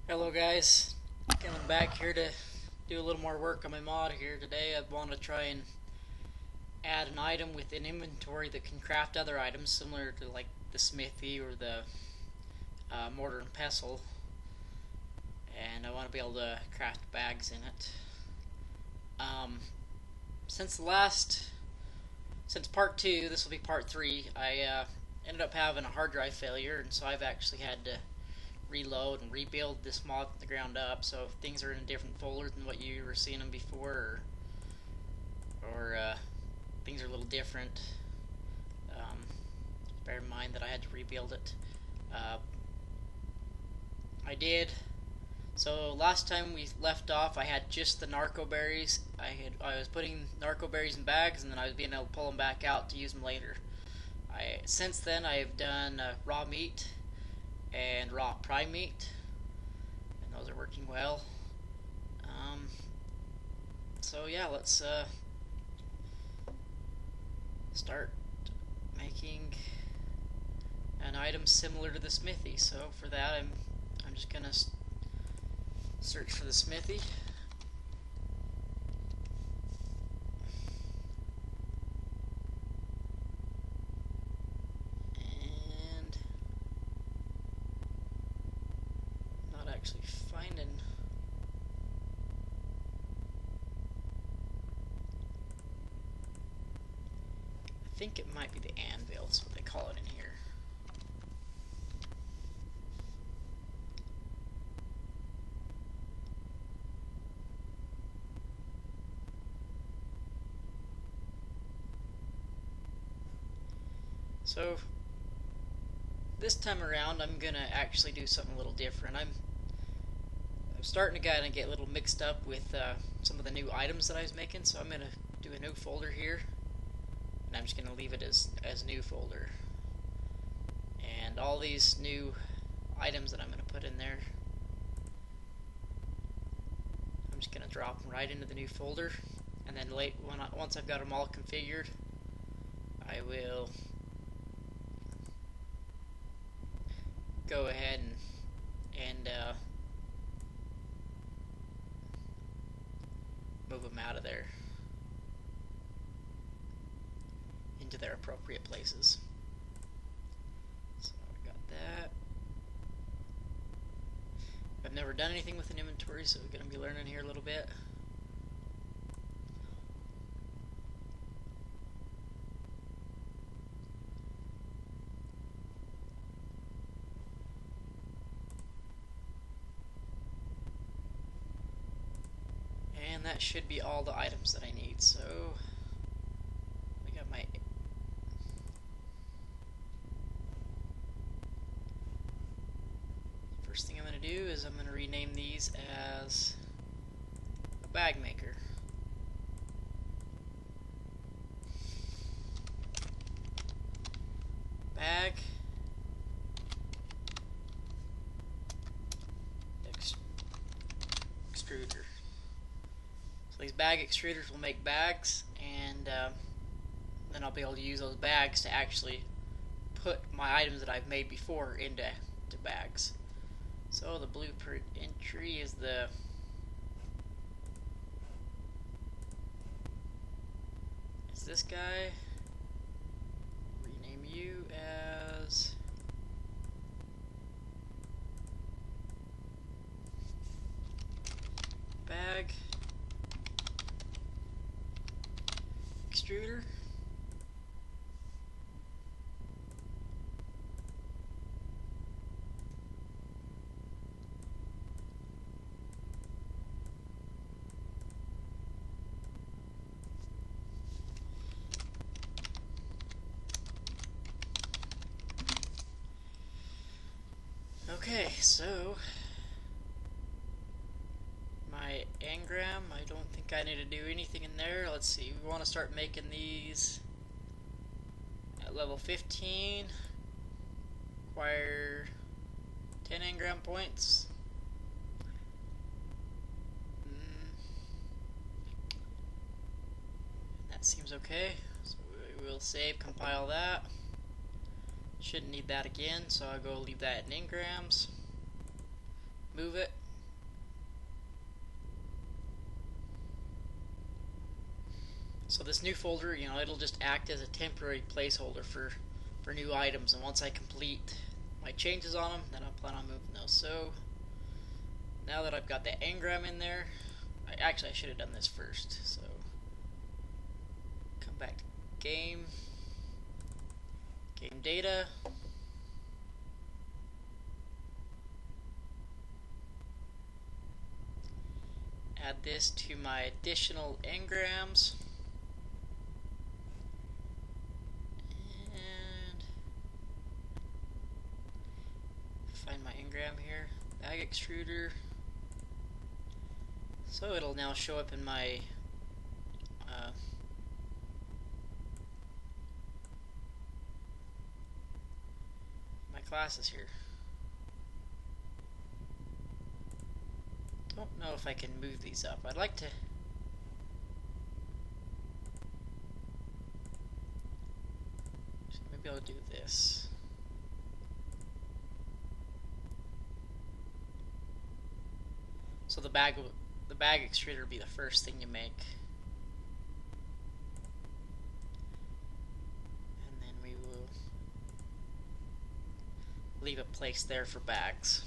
Hello guys, coming back here to do a little more work on my mod here today. I want to try and add an item within inventory that can craft other items similar to like the smithy or the mortar and pestle, and I want to be able to craft bags in it. Since part 2, this will be part 3, I ended up having a hard drive failure, and so I've actually had to reload and rebuild this mod from the ground up, so if things are in a different folder than what you were seeing them before, or things are a little different, bear in mind that I had to rebuild it. I did. So last time we left off, I had just the narco berries. I was putting narco berries in bags, and then I was being able to pull them back out to use them later. Since then I've done raw meat and raw prime meat, and those are working well. So yeah, let's start making an item similar to the smithy. So for that, I'm just gonna search for the smithy. Actually finding I think it might be the anvil, that's what they call it in here. So this time around I'm gonna actually do something a little different. I'm starting to kind of get a little mixed up with some of the new items that I was making, so I'm going to do a new folder here, and I'm just going to leave it as new folder. And all these new items that I'm going to put in there, I'm just going to drop them right into the new folder, and then once I've got them all configured, I will go ahead and move them out of there into their appropriate places. So I got that. I've never done anything with an inventory, so we're going to be learning here a little bit. And that should be all the items that I need. So I got my first thing I'm going to do is I'm going to rename these as a bag maker. Bag extruder. So these bag extruders will make bags, and then I'll be able to use those bags to actually put my items that I've made before into bags. So the blueprint entry is this guy. Rename you as bag extruder. Okay, so my engram, I don't think I need to do anything in there. Let's see, we want to start making these at level 15. Acquire 10 engram points. That seems okay. So we will save, compile that. Shouldn't need that again, so I'll go leave that in engrams. Move it. So this new folder, it'll just act as a temporary placeholder for new items, and once I complete my changes on them, then I plan on moving those. So now that I've got the engram in there, I should have done this first. So come back to game data, add this to my additional engrams, and find my engram here, bag extruder. So it'll now show up in my classes here. Don't know if I can move these up. I'd like to. Maybe I'll do this. So the bag extruder will be the first thing you make. And then we will leave a place there for bags.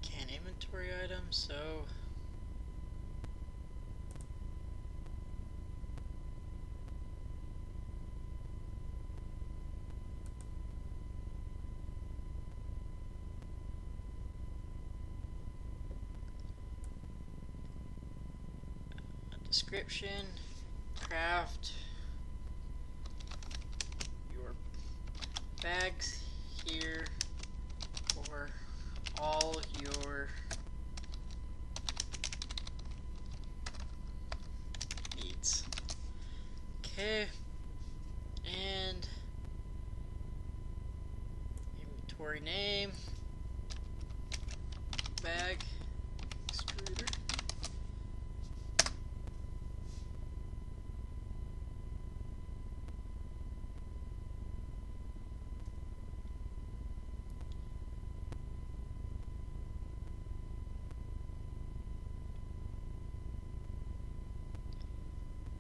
Can inventory items, so description, craft your bags here for all your needs. Okay, and inventory name, bag extruder.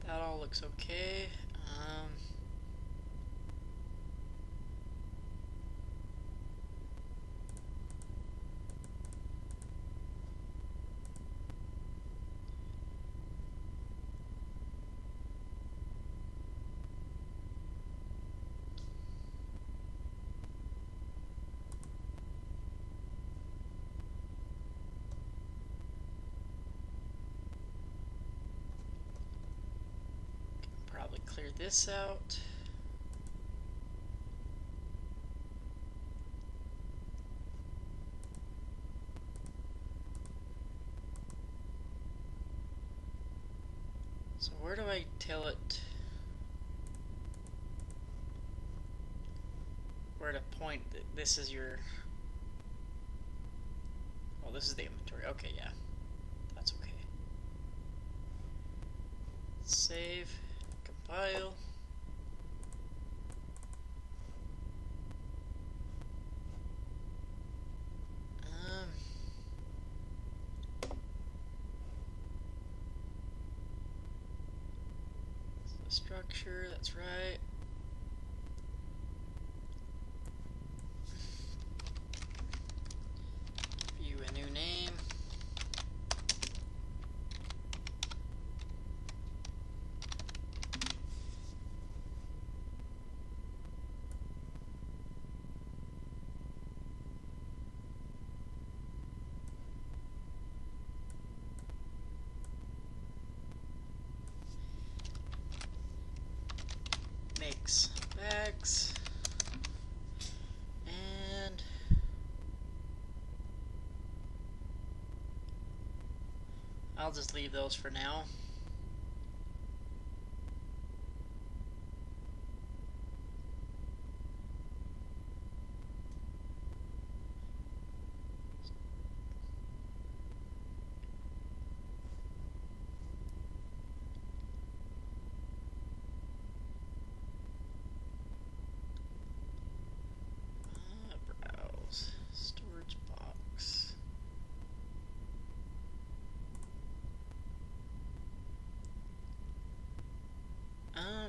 That all looks okay. Probably clear this out. So where do I tell it where to point that this is your, oh, this is the inventory. Okay, yeah, that's okay. Save, compile. Structure, that's right. View a new name. Makes bags, and I'll just leave those for now.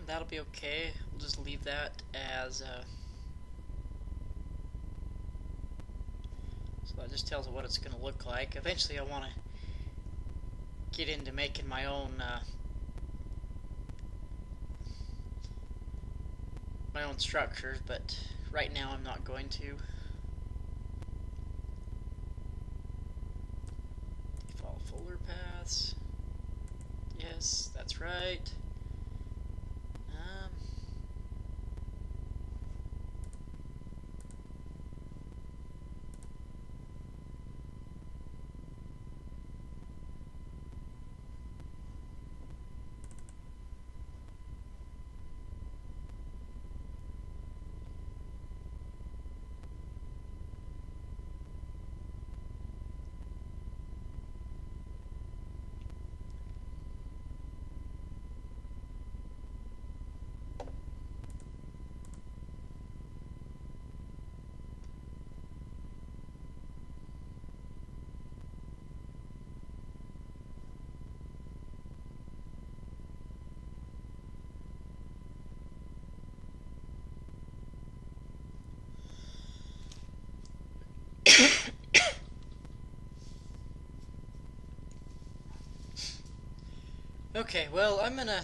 that'll be okay. We'll just leave that as so that just tells it what it's going to look like. Eventually I want to get into making my own structures, but right now I'm not going to. Default folder paths. Yes, that's right. Okay, well, I'm gonna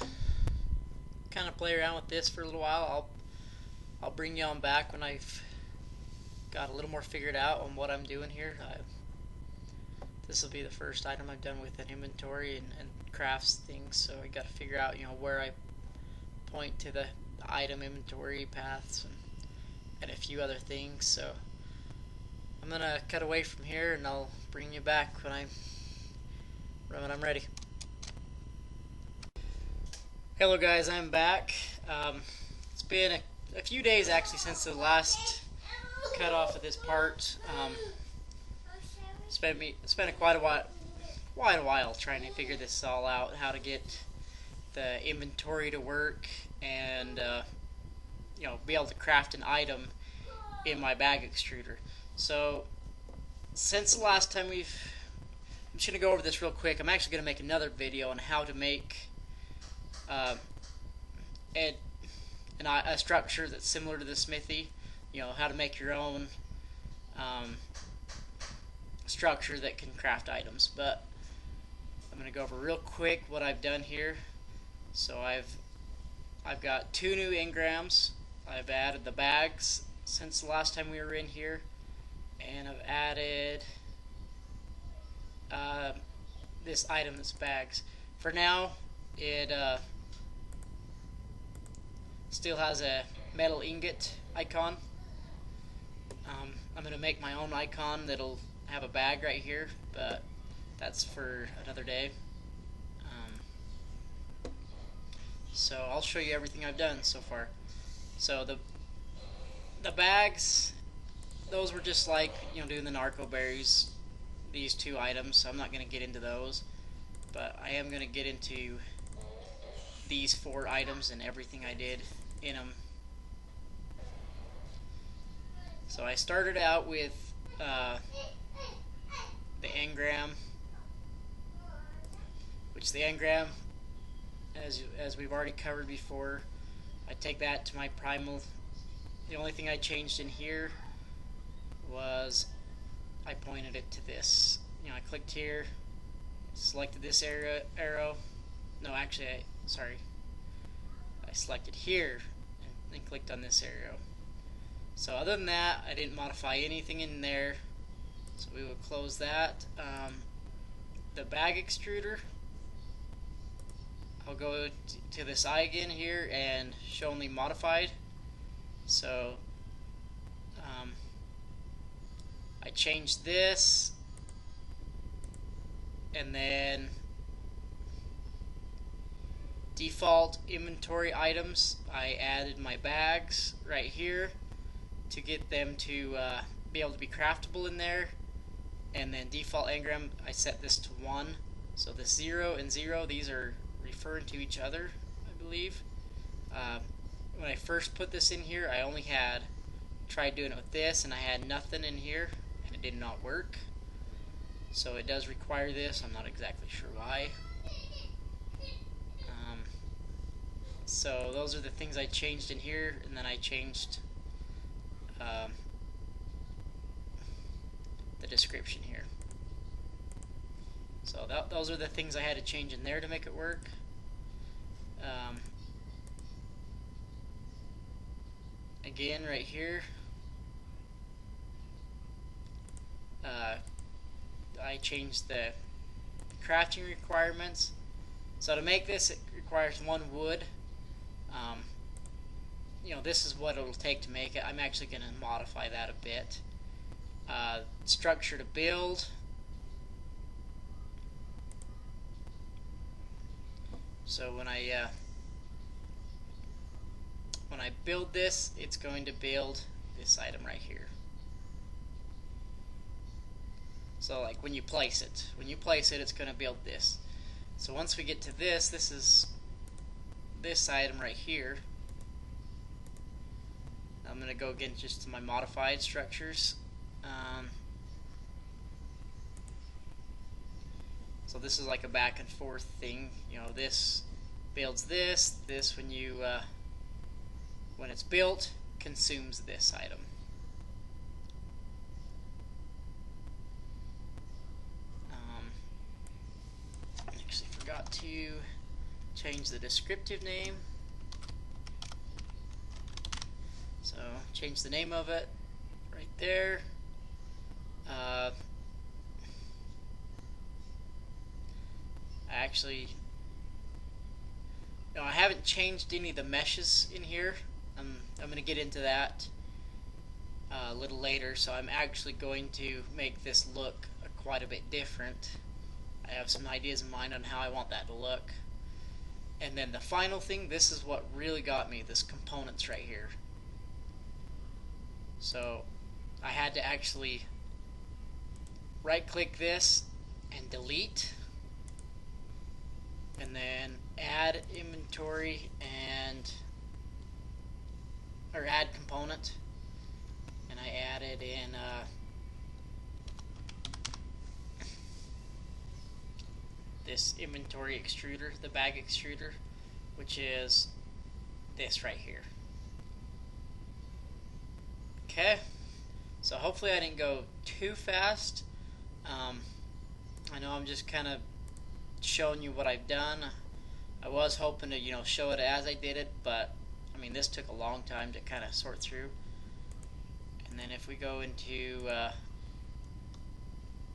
kind of play around with this for a little while. I'll bring you on back when I've got a little more figured out on what I'm doing here. This will be the first item I've done with an inventory and crafts things, so I got to figure out, you know, where I point to the item inventory paths and a few other things. So I'm gonna cut away from here, and I'll bring you back when I'm ready. Hello guys, I'm back. It's been a few days actually since the last cut off of this part. Spent quite a while trying to figure this all out, how to get the inventory to work and you know, be able to craft an item in my bag extruder. So since the last time I'm just gonna go over this real quick. I'm actually gonna make another video on how to make a structure that's similar to the smithy. You know, how to make your own structure that can craft items. But I'm going to go over real quick what I've done here. So I've got 2 new engrams. I've added the bags since the last time we were in here, and I've added this item that's bags. For now, it still has a metal ingot icon. I'm going to make my own icon that'll have a bag right here, but that's for another day. So I'll show you everything I've done so far. So the bags, those were just like, you know, doing the narco berries, these 2 items, so I'm not going to get into those, but I am going to get into these 4 items and everything I did in them. So I started out with the engram, which the engram, as we've already covered before, I take that to my primal. The only thing I changed in here was I pointed it to this. You know, I clicked here, selected this arrow. No, actually, I selected here and clicked on this arrow. So other than that, I didn't modify anything in there. So we will close that. The bag extruder, I'll go to this eye again here and show only modified. So I changed this, and then default inventory items, I added my bags right here to get them to be able to be craftable in there. And then default engram, I set this to 1. So the 0 and 0, these are referring to each other, I believe. When I first put this in here, I only tried doing it with this, and I had nothing in here, and it did not work. So it does require this. I'm not exactly sure why. So those are the things I changed in here, and then I changed the description here. So those are the things I had to change in there to make it work. Again, right here, I changed the crafting requirements. So to make this, it requires 1 wood. You know, this is what it'll take to make it. I'm actually going to modify that a bit. Structure to build. So when I build this, it's going to build this item right here. So like when you place it, it's going to build this. So once we get to this, this is this item right here. I'm going to go again just to my modified structures. So this is like a back and forth thing. You know, this builds this. This, when you when it's built, consumes this item. Actually forgot to change the descriptive name. So change the name of it right there. Actually, no, I haven't changed any of the meshes in here. I'm going to get into that a little later, so I'm actually going to make this look quite a bit different. I have some ideas in mind on how I want that to look. And then the final thing, this is what really got me, this components right here. So I had to actually right click this and delete, and then add inventory or add component, and I added in this inventory extruder, the bag extruder, which is this right here. Okay, so hopefully I didn't go too fast. I know I'm just kind of showing you what I've done. I was hoping to, you know, show it as I did it, but I mean, this took a long time to kind of sort through. And then if we go into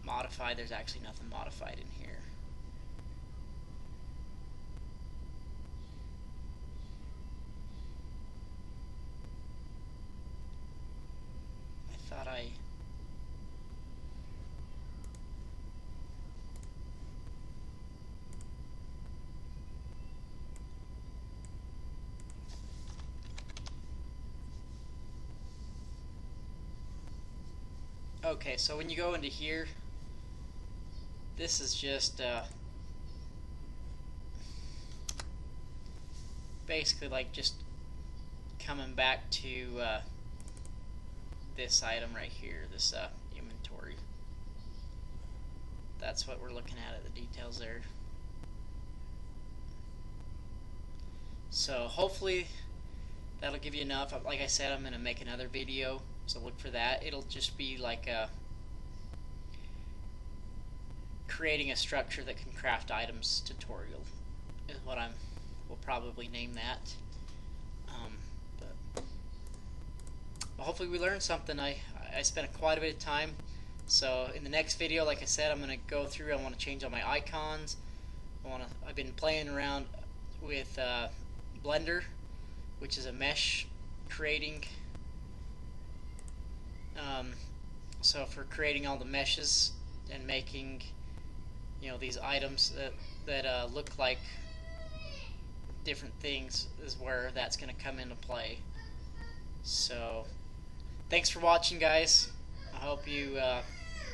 modify, there's actually nothing modified in here. I thought I okay, so when you go into here, this is just basically like just coming back to this item right here, this inventory. That's what we're looking at the details there. So hopefully that'll give you enough. Like I said, I'm going to make another video, so look for that. It'll just be like creating a structure that can craft items tutorial is what we'll probably name that. But hopefully we learned something. I spent quite a bit of time. So in the next video, like I said, I'm going to go through. I want to change all my icons. I've been playing around with Blender, which is a mesh creating. So for creating all the meshes and making, you know, these items that look like different things is where that's going to come into play. So thanks for watching, guys. I hope you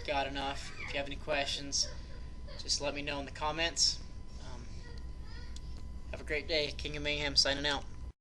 got enough. If you have any questions, just let me know in the comments. Have a great day. King of Mayhem signing out.